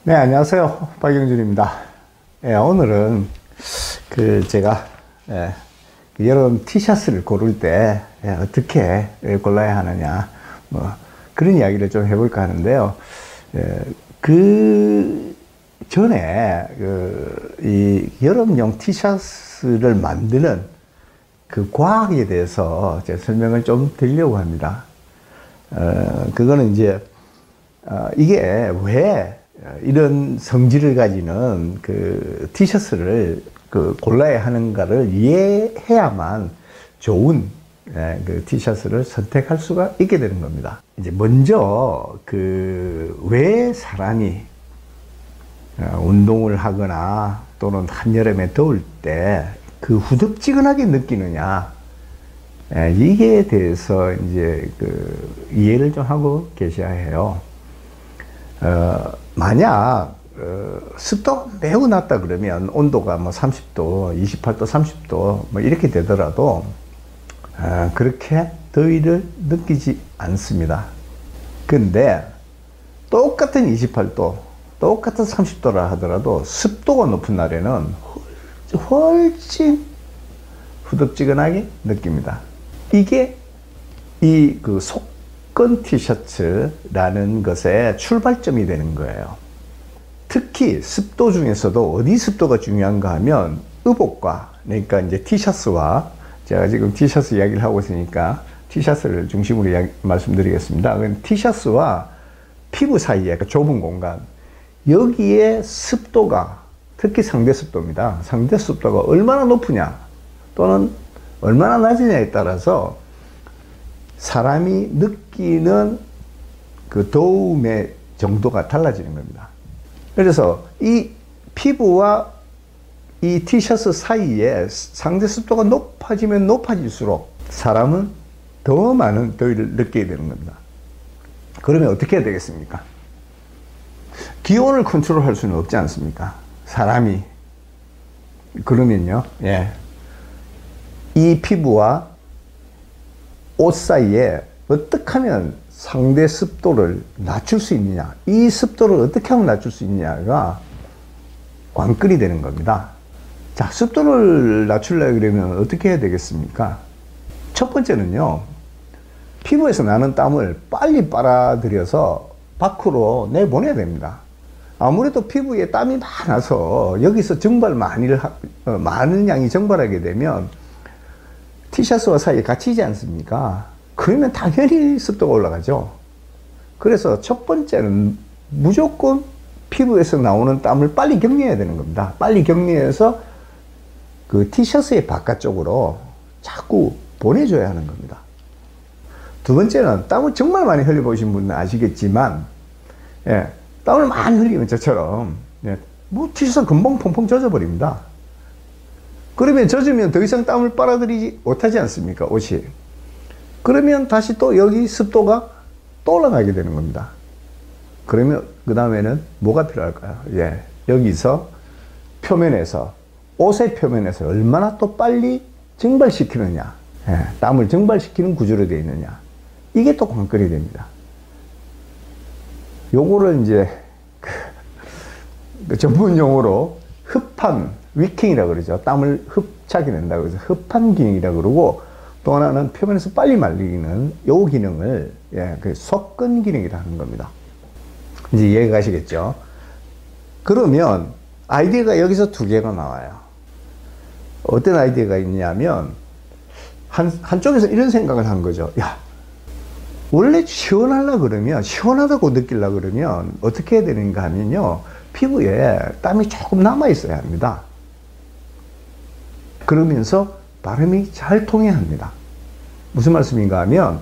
네, 안녕하세요. 박영준입니다. 오늘은 제가 여름 티셔츠를 고를 때 어떻게 골라야 하느냐, 그런 이야기를 좀 해볼까 하는데요. 그 전에 이 여름용 티셔츠를 만드는 그 과학에 대해서 제가 설명을 좀 드리려고 합니다. 그거는 이제 이게 왜 이런 성질을 가지는 그 티셔츠를 골라야 하는가를 이해해야만 좋은 그 티셔츠를 선택할 수가 있게 되는 겁니다. 이제 먼저 왜 사람이 운동을 하거나 또는 한여름에 더울 때 그 후덥지근하게 느끼느냐, 이게 대해서 이제 이해를 좀 하고 계셔야 해요. 만약 습도가 매우 낮다 그러면 온도가 뭐 30도, 28도, 30도 뭐 이렇게 되더라도 그렇게 더위를 느끼지 않습니다. 근데 똑같은 28도, 똑같은 30도라 하더라도 습도가 높은 날에는 훨씬 후덥지근하게 느낍니다. 이게 속건 티셔츠라는 것의 출발점이 되는 거예요. 특히 습도 중에서도 어디 습도가 중요한가 하면 의복과, 그러니까 이제 티셔츠와, 제가 지금 티셔츠 이야기를 하고 있으니까 티셔츠를 중심으로 말씀드리겠습니다. 티셔츠와 피부 사이에 그 좁은 공간, 여기에 습도가, 특히 상대 습도입니다. 상대 습도가 얼마나 높으냐 또는 얼마나 낮으냐에 따라서 사람이 느끼는 그 더움의 정도가 달라지는 겁니다. 그래서 이 피부와 이 티셔츠 사이에 상대 습도가 높아지면 높아질수록 사람은 더 많은 더위를 느끼게 되는 겁니다. 그러면 어떻게 해야 되겠습니까? 기온을 컨트롤할 수는 없지 않습니까? 사람이. 그러면요, 이 피부와 옷 사이에 어떻게 하면 상대 습도를 낮출 수 있느냐, 이 습도를 어떻게 하면 낮출 수 있느냐가 관건이 되는 겁니다. 자, 습도를 낮추려고 그러면 어떻게 해야 되겠습니까? 첫 번째는요, 피부에서 나는 땀을 빨리 빨아들여서 밖으로 내보내야 됩니다. 아무래도 피부에 땀이 많아서 여기서 많은 양이 증발하게 되면 티셔츠와 사이에 갇히지 않습니까? 그러면 당연히 습도가 올라가죠. 그래서 첫 번째는 무조건 피부에서 나오는 땀을 빨리 격리해야 되는 겁니다. 빨리 격리해서 그 티셔츠의 바깥쪽으로 자꾸 보내줘야 하는 겁니다. 두 번째는 땀을 정말 많이 흘려보신 분은 아시겠지만, 땀을 많이 흘리면 저처럼 티셔츠 금방 펑펑 젖어버립니다. 그러면 젖으면 더 이상 땀을 빨아들이지 못하지 않습니까, 옷이? 그러면 다시 또 여기 습도가 또 올라가게 되는 겁니다. 그러면 그 다음에는 뭐가 필요할까요? 여기서 표면에서, 옷의 표면에서 얼마나 또 빨리 증발시키느냐, 땀을 증발시키는 구조로 되어 있느냐, 이게 또 관건이 됩니다. 요거를 이제 전문 용어로 흡판, 위킹이라고 그러죠. 땀을 흡착해낸다고 그래서 흡판 기능이라고 그러고, 또 하나는 표면에서 빨리 말리는 요 기능을 속건 기능이라고 하는 겁니다. 이제 이해가 가시겠죠? 그러면 아이디어가 여기서 두 개가 나와요. 어떤 아이디어가 있냐면, 한쪽에서 이런 생각을 한 거죠. 야, 원래 시원하다고 느끼려고 그러면 어떻게 해야 되는가 하면요, 피부에 땀이 조금 남아 있어야 합니다. 그러면서 발음이 잘 통해야 합니다. 무슨 말씀인가 하면,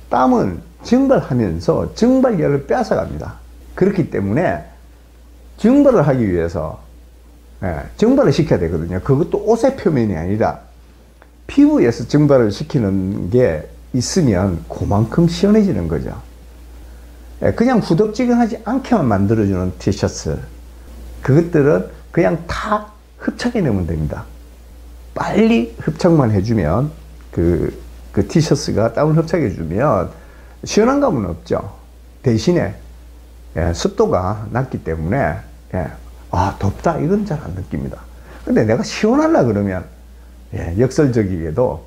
땀은 증발하면서 증발열을 빼앗아갑니다. 그렇기 때문에 증발을 하기 위해서 증발을 시켜야 되거든요. 그것도 옷의 표면이 아니라 피부에서 증발을 시키는 게 있으면 그만큼 시원해지는 거죠. 그냥 후덥지근하지 않게만 만들어주는 티셔츠, 그것들은 그냥 다 흡착해 내면 됩니다. 빨리 흡착만 해주면 그 티셔츠가 땀을 흡착해 주면 시원한 감은 없죠. 대신에 습도가 낮기 때문에 예. 아, 덥다. 이건 잘 안 느낍니다. 근데 내가 시원하려 그러면, 예, 역설적이게도,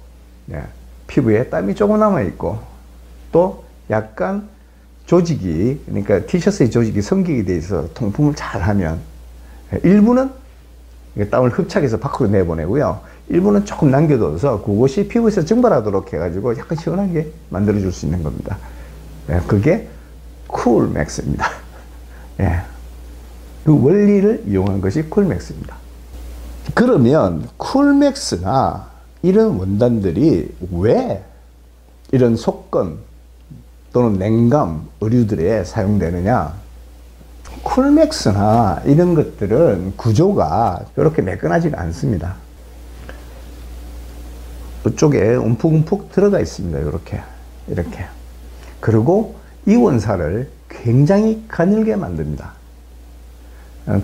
예, 피부에 땀이 조금 남아있고, 또 약간 조직이, 그러니까 티셔츠의 조직이 성기게 돼 있어 통풍을 잘 하면, 예, 일부는 땀을 흡착해서 밖으로 내보내고요. 일부는 조금 남겨둬서 그것이 피부에서 증발하도록 해가지고 약간 시원하게 만들어줄 수 있는 겁니다. 예, 그게 쿨맥스입니다. 예. 그 원리를 이용한 것이 쿨맥스입니다. 그러면 쿨맥스나 이런 원단들이 왜 이런 속건 또는 냉감 의류들에 사용되느냐? 쿨맥스나 이런 것들은 구조가 그렇게 매끈하지가 않습니다. 이쪽에 움푹움푹 들어가 있습니다. 이렇게. 그리고 이 원사를 굉장히 가늘게 만듭니다.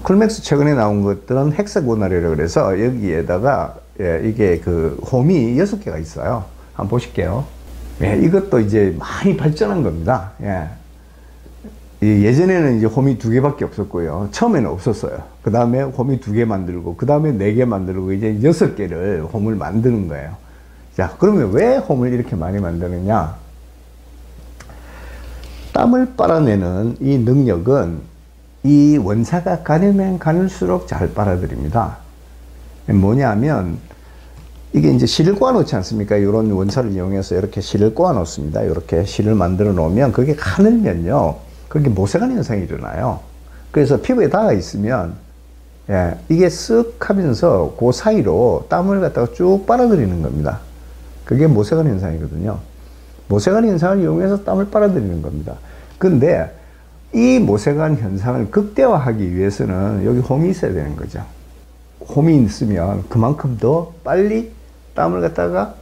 쿨맥스 최근에 나온 것들은 헥사고널이라고 그래서 여기에다가, 예, 이게 그 홈이 6개가 있어요. 한번 보실게요. 예, 이것도 이제 많이 발전한 겁니다. 예. 예전에는 이제 홈이 2개밖에 없었고요. 처음에는 없었어요. 그 다음에 홈이 2개 만들고, 그 다음에 4개 만들고, 이제 6개를 홈을 만드는 거예요. 자, 그러면 왜 홈을 이렇게 많이 만드느냐? 땀을 빨아내는 이 능력은 이 원사가 가늘면 가늘수록 잘 빨아들입니다. 뭐냐면, 이게 이제 실을 꼬아 놓지 않습니까? 이런 원사를 이용해서 이렇게 실을 꼬아 놓습니다. 이렇게 실을 만들어 놓으면 그게 가늘면요, 그게 모세관 현상이 일어나요. 그래서 피부에 닿아 있으면, 예, 이게 쓱 하면서 그 사이로 땀을 갖다가 쭉 빨아들이는 겁니다. 그게 모세관 현상이거든요. 모세관 현상을 이용해서 땀을 빨아들이는 겁니다. 근데 이 모세관 현상을 극대화하기 위해서는 여기 홈이 있어야 되는 거죠. 홈이 있으면 그만큼 더 빨리 땀을 갖다가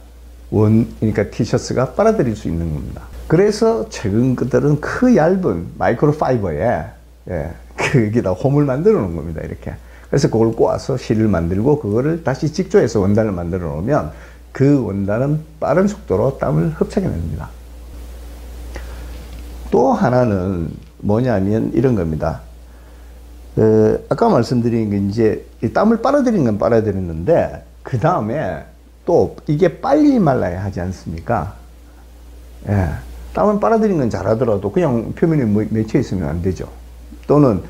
그러니까 티셔츠가 빨아들일 수 있는 겁니다. 그래서 최근 것들은 그 얇은 마이크로 파이버에, 예, 여기다 홈을 만들어 놓은 겁니다. 이렇게. 그래서 그걸 꼬아서 실을 만들고 그거를 다시 직조해서 원단을 만들어 놓으면 그 원단은 빠른 속도로 땀을 흡착해냅니다. 또 하나는 뭐냐면 이런 겁니다. 아까 말씀드린 게 이제 땀을 빨아들이는 건 빨아들이는데, 그 다음에 또 이게 빨리 말라야 하지 않습니까? 예. 땀을 빨아들이는 건 잘하더라도 그냥 표면에 맺혀 있으면 안 되죠. 또는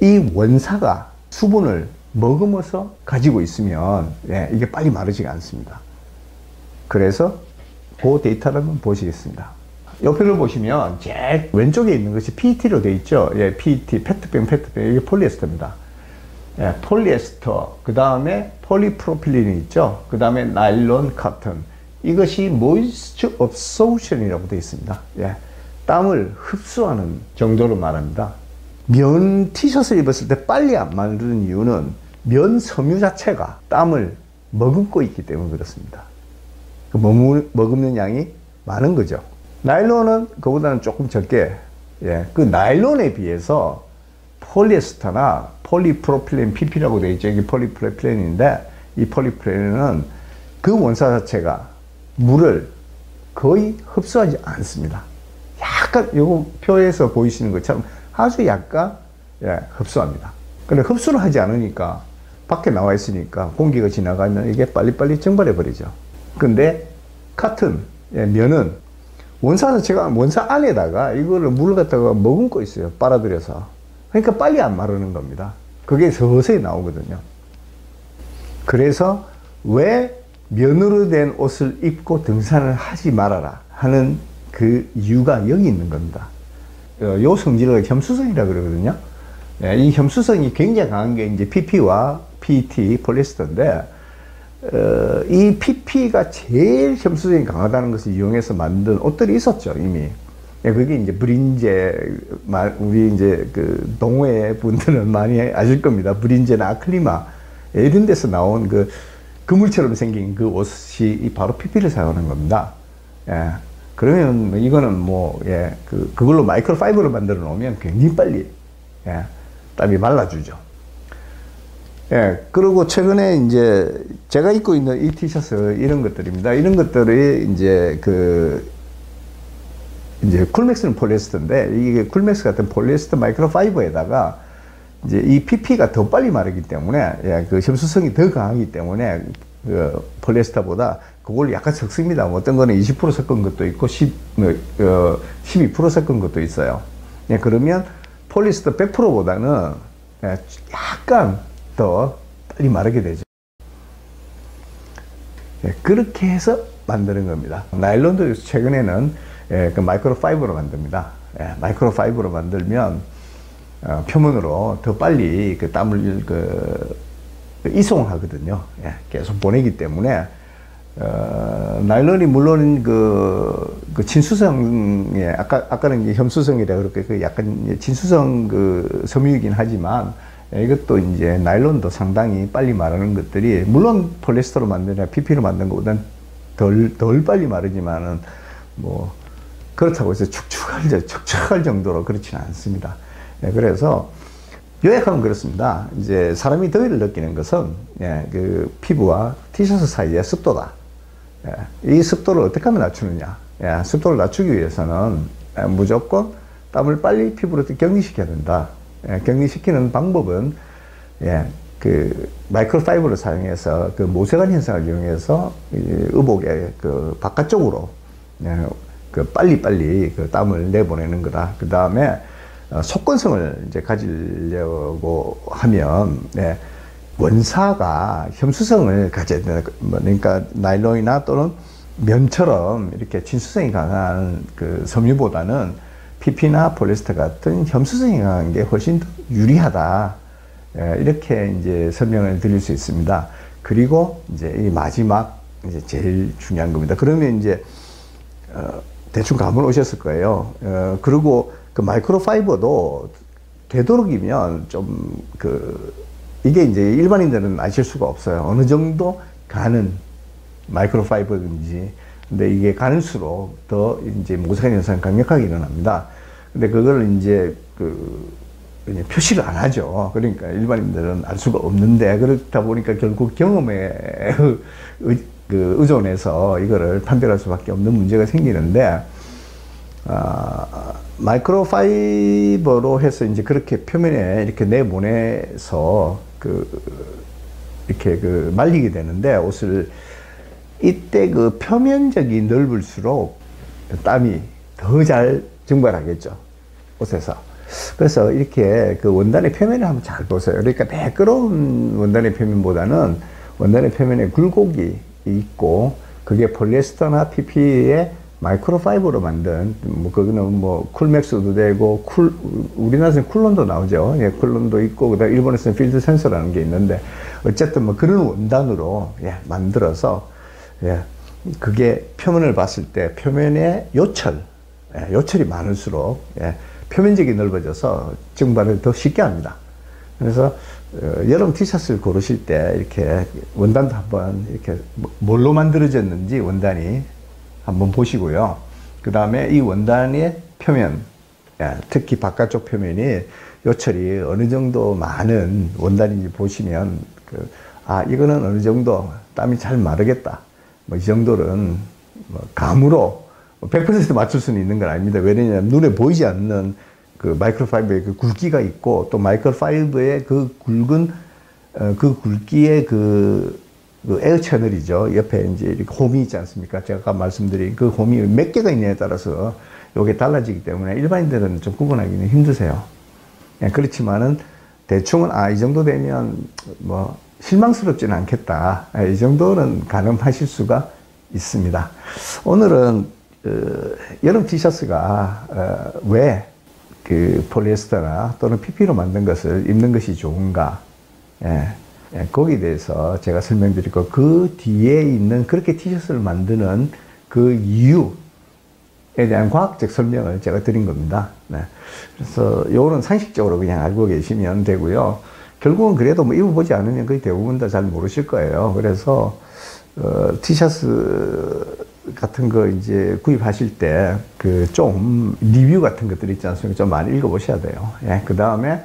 이 원사가 수분을 머금어서 가지고 있으면, 예, 이게 빨리 마르지가 않습니다. 그래서 그 데이터를 한번 보시겠습니다. 옆에를 보시면 제일 왼쪽에 있는 것이 PET로 되어 있죠. 예, PET, 페트병, 이게 폴리에스터입니다. 예, 폴리에스터, 그 다음에 폴리프로필린이 있죠. 그 다음에 나일론, 커튼. 이것이 moisture absorption이라고 되어 있습니다. 예, 땀을 흡수하는 정도로 말합니다. 면 티셔츠를 입었을 때 빨리 안 마르는 이유는 면 섬유 자체가 땀을 머금고 있기 때문에 그렇습니다. 그 머금는 양이 많은 거죠. 나일론은 그보다는 조금 적게, 예, 그 나일론에 비해서 폴리에스터나 폴리프로필렌 PP라고 되어 있죠. 이게 폴리프로필렌인데, 이 폴리프로필렌은 그 원사 자체가 물을 거의 흡수하지 않습니다. 약간 요 표에서 보이시는 것처럼 아주 약간, 예, 흡수합니다. 근데 흡수를 하지 않으니까 밖에 나와 있으니까 공기가 지나가면 이게 빨리빨리 증발해 버리죠. 근데 카튼, 예, 면은 원사 자체가 원사 안에다가 이거를 물을 갖다가 머금고 있어요. 빨아들여서. 그러니까 빨리 안 마르는 겁니다. 그게 서서히 나오거든요. 그래서 왜 면으로 된 옷을 입고 등산을 하지 말아라 하는 그 이유가 여기 있는 겁니다. 요 성질을 혐수성이라고 그러거든요. 이 혐수성이 굉장히 강한 게 이제 PP와 PET, 폴리에스터인데, 이 PP가 제일 혐수성이 강하다는 것을 이용해서 만든 옷들이 있었죠, 이미. 그게 이제 브린제, 우리 이제 그 동호회 분들은 많이 아실 겁니다. 브린제나 아클리마, 이런 데서 나온 그 그물처럼 생긴 그 옷이 바로 PP를 사용하는 겁니다. 예. 그러면 이거는 뭐, 예, 그걸로 마이크로 파이버를 만들어 놓으면 굉장히 빨리, 예, 땀이 말라주죠. 예, 그리고 최근에 이제 제가 입고 있는 이 티셔츠 이런 것들입니다. 이런 것들이 이제 이제 쿨맥스는 폴리에스터인데, 이게 쿨맥스 같은 폴리에스터 마이크로 파이버에다가 이제 이 PP가 더 빨리 마르기 때문에, 예, 그 혐수성이 더 강하기 때문에, 그 폴리에스터보다 그걸 약간 섞습니다. 뭐 어떤 거는 20% 섞은 것도 있고, 12% 섞은 것도 있어요. 예, 그러면 폴리에스터 100%보다는 예, 약간 더 빨리 마르게 되죠. 예, 그렇게 해서 만드는 겁니다. 나일론도 최근에는 예, 그 마이크로 파이버로 만듭니다. 예, 마이크로 파이버로 만들면 표면으로 더 빨리 그 땀을 이송하거든요. 예, 계속 보내기 때문에 나일론이 물론 그 친수성에 아까는 이제 혐수성이라 그렇게 그 약간 친수성 그 섬유이긴 하지만 이것도 이제 나일론도 상당히 빨리 마르는 것들이 물론 폴리에스터로 만드냐 PP로 만든 것보다는 덜 빨리 마르지만은 뭐 그렇다고 해서 축축할 정도로 그렇지는 않습니다. 예, 그래서 요약하면 그렇습니다. 이제 사람이 더위를 느끼는 것은 예, 그 피부와 티셔츠 사이의 습도다. 예, 이 습도를 어떻게 하면 낮추느냐? 예, 습도를 낮추기 위해서는 무조건 땀을 빨리 피부로 격리시켜야 된다. 예, 격리시키는 방법은 예, 그 마이크로파이버를 사용해서 그 모세관 현상을 이용해서 의복의 그 바깥쪽으로 예, 그 빨리 그 땀을 내보내는 거다. 그 다음에 속건성을 이제 가지려고 하면 예, 원사가 혐수성을 가져야 된다. 그러니까 나일론이나 또는 면처럼 이렇게 친수성이 강한 그 섬유보다는 PP나 폴리에스터 같은 혐수성이 강한 게 훨씬 더 유리하다. 예, 이렇게 이제 설명을 드릴 수 있습니다. 그리고 이제 이 마지막 이제 제일 중요한 겁니다. 그러면 이제 대충 감을 오셨을 거예요. 그리고 그 마이크로파이버도 되도록이면 좀 이게 이제 일반인들은 아실 수가 없어요. 어느 정도 가는 마이크로파이버인지. 근데 이게 가는수록 더 이제 모세관 현상이 강력하게 일어납니다. 근데 그걸 이제 표시를 안 하죠. 그러니까 일반인들은 알 수가 없는데 그렇다 보니까 결국 경험에 의존해서 이거를 판별할 수밖에 없는 문제가 생기는데, 마이크로파이버로 해서 이제 그렇게 표면에 이렇게 내보내서 이렇게 말리게 되는데 옷을 이때 그 표면적이 넓을수록 땀이 더 잘 증발하겠죠. 옷에서. 그래서 이렇게 그 원단의 표면을 한번 잘 보세요. 그러니까 매끄러운 원단의 표면보다는 원단의 표면에 굴곡이 있고 그게 폴리에스터나 PP의 마이크로파이버로 만든 그거는 뭐 쿨맥스도 되고 우리나라에서는 쿨론도 나오죠. 예, 쿨론도 있고 그다음 일본에서는 필드 센서라는 게 있는데 어쨌든 뭐 그런 원단으로 예, 만들어서 예, 그게 표면을 봤을 때 표면에 요철이 많을수록 예, 표면적이 넓어져서 증발을 더 쉽게 합니다. 그래서 여름 티셔츠를 고르실 때 이렇게 원단도 한번 이렇게 뭘로 만들어졌는지 원단이 한번 보시고요. 그 다음에 이 원단의 표면, 특히 바깥쪽 표면이 요철이 어느 정도 많은 원단인지 보시면 이거는 어느 정도 땀이 잘 마르겠다. 뭐 이 정도는 뭐 감으로 100% 맞출 수는 있는 건 아닙니다. 왜냐하면 눈에 보이지 않는 그 마이크로파이버의 그 굵기가 있고 또 마이크로파이버의 그 굵은 그 굵기의 그 에어 채널이죠. 옆에 이제 이렇게 홈이 있지 않습니까? 제가 아까 말씀드린 그 홈이 몇 개가 있냐에 따라서 이게 달라지기 때문에 일반인들은 좀 구분하기는 힘드세요. 그렇지만은 대충은 이 정도 되면 뭐 실망스럽지는 않겠다. 이 정도는 가늠하실 수가 있습니다. 오늘은 여름 티셔츠가 왜 그 폴리에스터나 또는 PP로 만든 것을 입는 것이 좋은가? 거기에 대해서 제가 설명드리고 그 뒤에 있는 그렇게 티셔츠를 만드는 그 이유에 대한 과학적 설명을 제가 드린 겁니다. 그래서 요거는 상식적으로 그냥 알고 계시면 되고요. 결국은 그래도 뭐 입어보지 않으면 거의 대부분 다 잘 모르실 거예요. 그래서 티셔츠 같은 거 이제 구입하실 때 좀 리뷰 같은 것들 있지 않습니까? 좀 많이 읽어보셔야 돼요. 그 다음에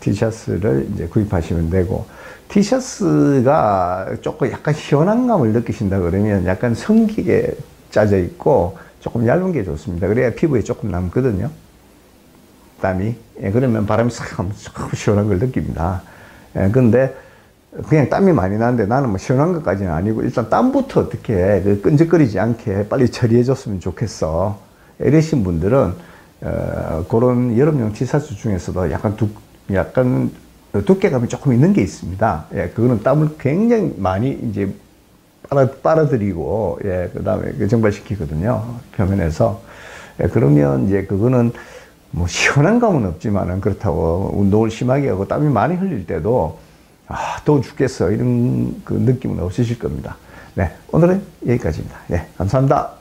티셔츠를 이제 구입하시면 되고, 티셔츠가 조금 약간 시원한 감을 느끼신다 그러면 약간 성기게 짜져 있고 조금 얇은 게 좋습니다. 그래야 피부에 조금 남거든요. 땀이. 예, 그러면 바람이 싹 하면 참 시원한 걸 느낍니다. 예, 근데 그냥 땀이 많이 나는데 나는 뭐 시원한 것까지는 아니고 일단 땀부터 어떻게 그 끈적거리지 않게 빨리 처리해 줬으면 좋겠어. 이러신 분들은 그런 여름용 티셔츠 중에서도 약간 두께감이 조금 있는 게 있습니다. 예, 그거는 땀을 굉장히 많이 이제 빨아들이고, 예, 그 다음에 정발시키거든요. 표면에서. 예, 그러면 이제 그거는 뭐 시원한 감은 없지만은 그렇다고 운동을 심하게 하고 땀이 많이 흘릴 때도 더워 죽겠어. 이런 그 느낌은 없으실 겁니다. 네, 오늘은 여기까지입니다. 네, 감사합니다.